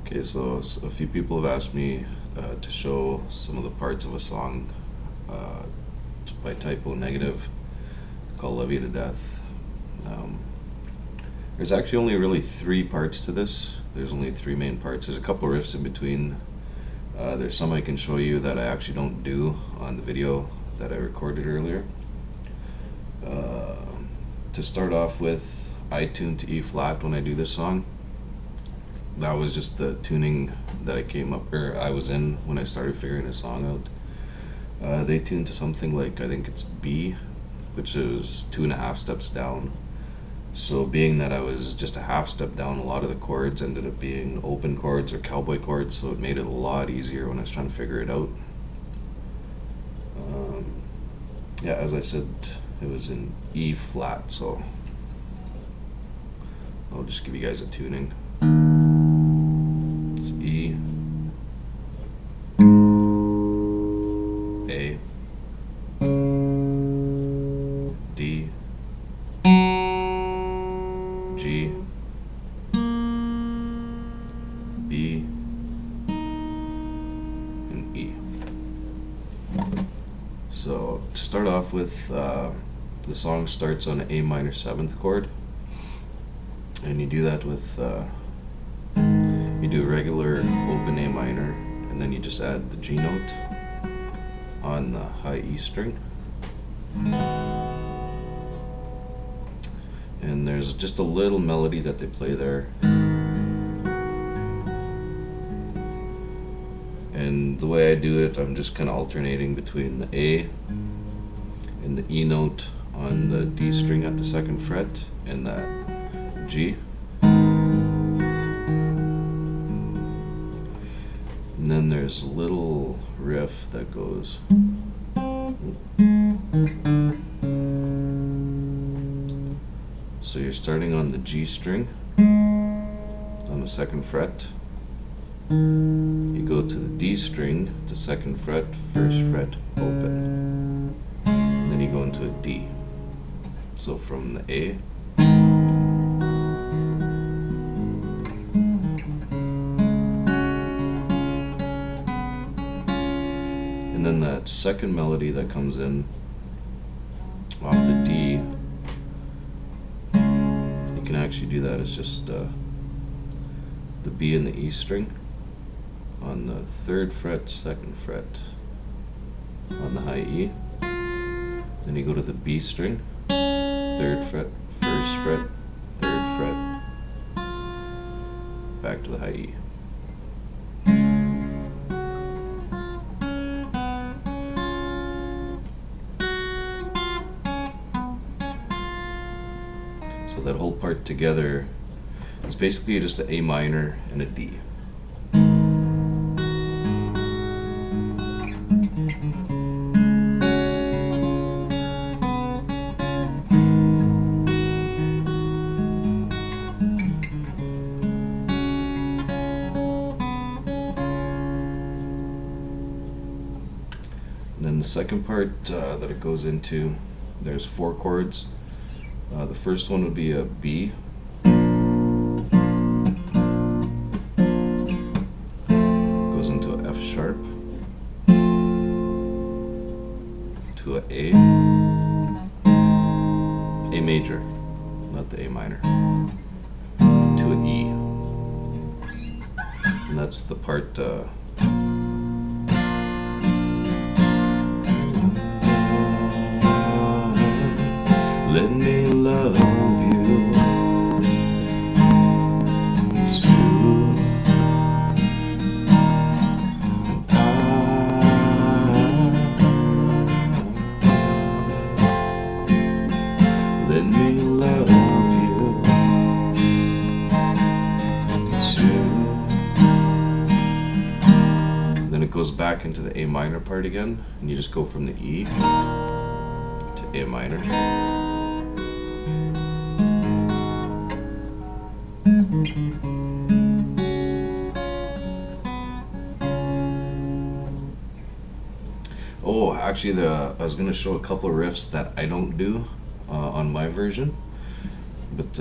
Okay, so a few people have asked me to show some of the parts of a song uh, by Type O Negative called Love You to Death. Um, there's actually only really three parts to this. There's only three main parts. There's a couple riffs in between. There's some I can show you that I actually don't do on the video that I recorded earlier. To start off with, I tune to E flat when I do this song. That was just the tuning that I was in when I started figuring the song out. They tuned to something like, I think it's B, which is 2.5 steps down. So being that I was just a half step down, a lot of the chords ended up being open chords or cowboy chords, so it made it a lot easier when I was trying to figure it out. Yeah, as I said, it was in E flat, so I'll just give you guys a tuning. It's E, A, D, G, B, and E. So to start off with, the song starts on an A minor 7th chord, and you do that with you do a regular open A minor, and then you just add the G note on the high E string, and there's just a little melody that they play there. And the way I do it, I'm just kind of alternating between the A and the E note on the D string at the 2nd fret and that G. And then there's a little riff that goes. So you're starting on the G string on the 2nd fret. You go to the D string, the 2nd fret, 1st fret, open. And then you go into a D. So from the A, and then that second melody that comes in off the D, you can actually do that as just the B and the E string on the 3rd fret, 2nd fret on the high E. Then you go to the B string, 3rd fret, 1st fret, 3rd fret, back to the high E. So that whole part together, it's basically just an A minor and a D. And then the second part that it goes into, there's 4 chords. The first one would be a B. Goes into a F sharp. To a A major, not the A minor. To an E. And that's the part let me love you too. Let me love you too. Then it goes back into the A minor part again, and you just go from the E to A minor. Oh, actually, I was going to show a couple of riffs that I don't do on my version, but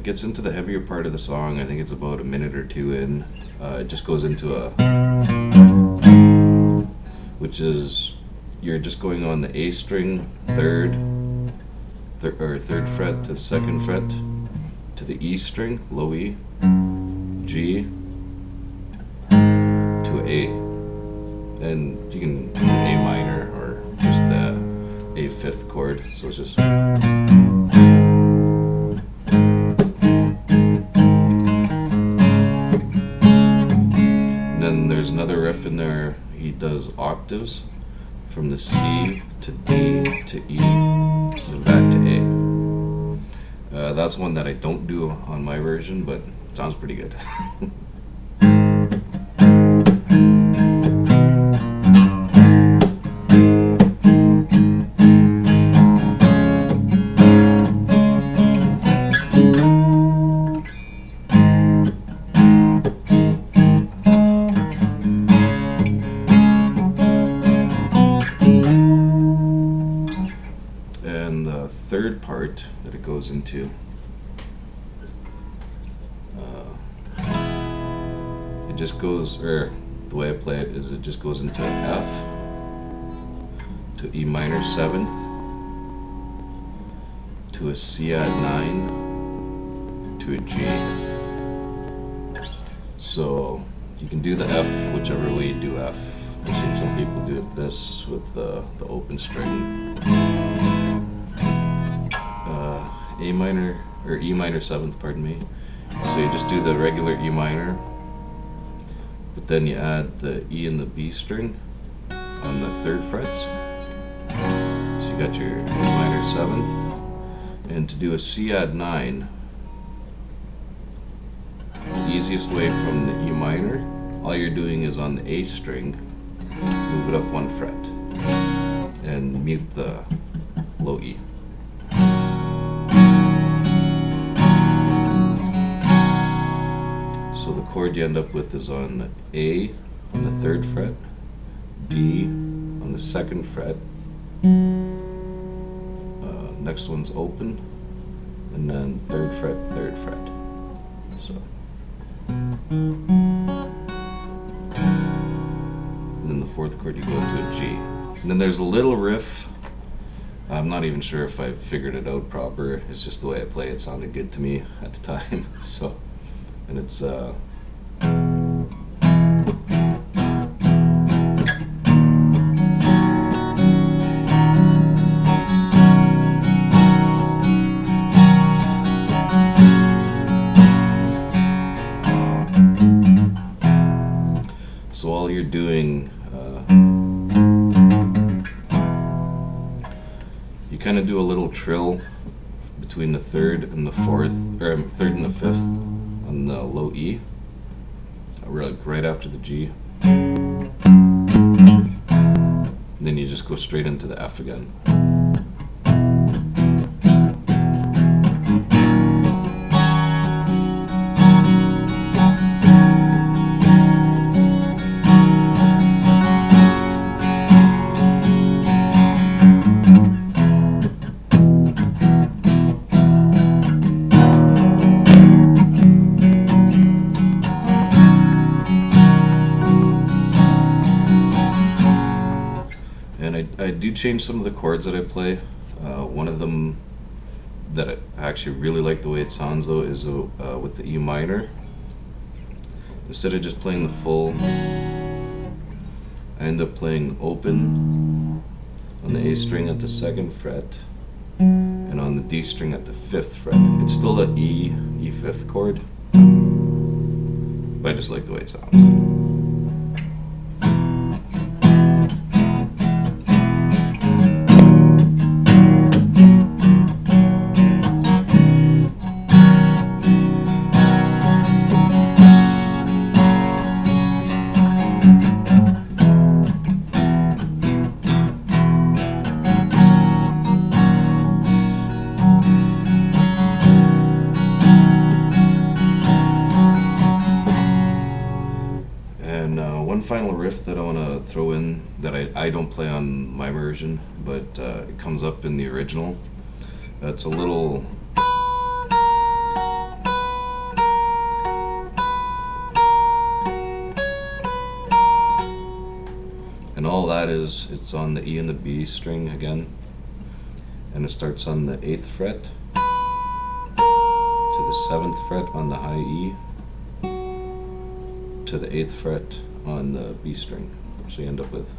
gets into the heavier part of the song. I think it's about a minute or two in. It just goes into a, which is, you're just going on the A string, third fret to the second fret, to the E string, low E, G, to A. And you can do A minor or just the A fifth chord. So it's just. And then there's another riff in there. He does octaves from the C to D to E and then back to A. That's one that I don't do on my version, but it sounds pretty good. And the third part that it goes into, it just goes, or the way I play it is it just goes into F, to E minor 7th, to a C add 9, to a G. So you can do the F whichever way you do F. I've seen some people do it this with the open string. A minor, or E minor 7th, pardon me. So you just do the regular E minor, but then you add the E and the B string on the 3rd frets. So you got your E minor 7th, and to do a C add 9, the easiest way from the E minor, all you're doing is on the A string, move it up 1 fret, and mute the low E. So the chord you end up with is on A on the 3rd fret, B on the 2nd fret, next one's open, and then 3rd fret, 3rd fret. So. And then the 4th chord you go into a G. And then there's a little riff. I'm not even sure if I figured it out proper. It's just the way I play it sounded good to me at the time. So. And it's so all you're doing, you kind of do a little trill between the 3rd and the 4th, or 3rd and the 5th. On the low E, right after the G. And then you just go straight into the F again. I do change some of the chords that I play. One of them that I actually really like the way it sounds though is with the E minor. Instead of just playing the full, I end up playing open on the A string at the 2nd fret and on the D string at the 5th fret. It's still an E 5th chord, but I just like the way it sounds. One final riff that I want to throw in that I don't play on my version, but it comes up in the original. It's a little all that is, it's on the E and the B string again, and it starts on the 8th fret to the 7th fret on the high E to the 8th fret on the B string. So you end up with.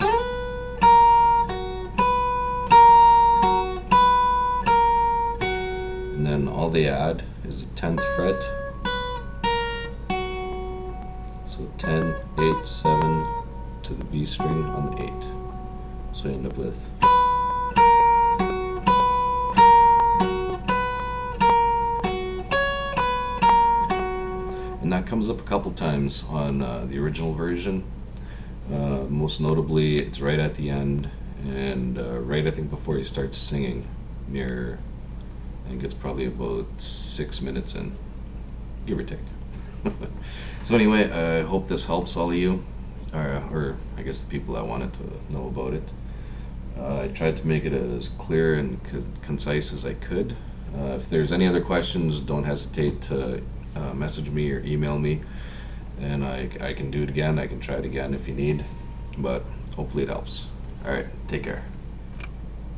And then all they add is the 10th fret. So 10, 8, 7 to the B string on the 8. So you end up with. And that comes up a couple times on the original version. Most notably, it's right at the end, and right, I think, before he starts singing, near, I think it's probably about 6 minutes in, give or take. So anyway, I hope this helps all of you, or I guess the people that wanted to know about it. I tried to make it as clear and concise as I could. If there's any other questions, don't hesitate to message me or email me, and I can do it again. I can try it again if you need, but hopefully it helps. All right, take care.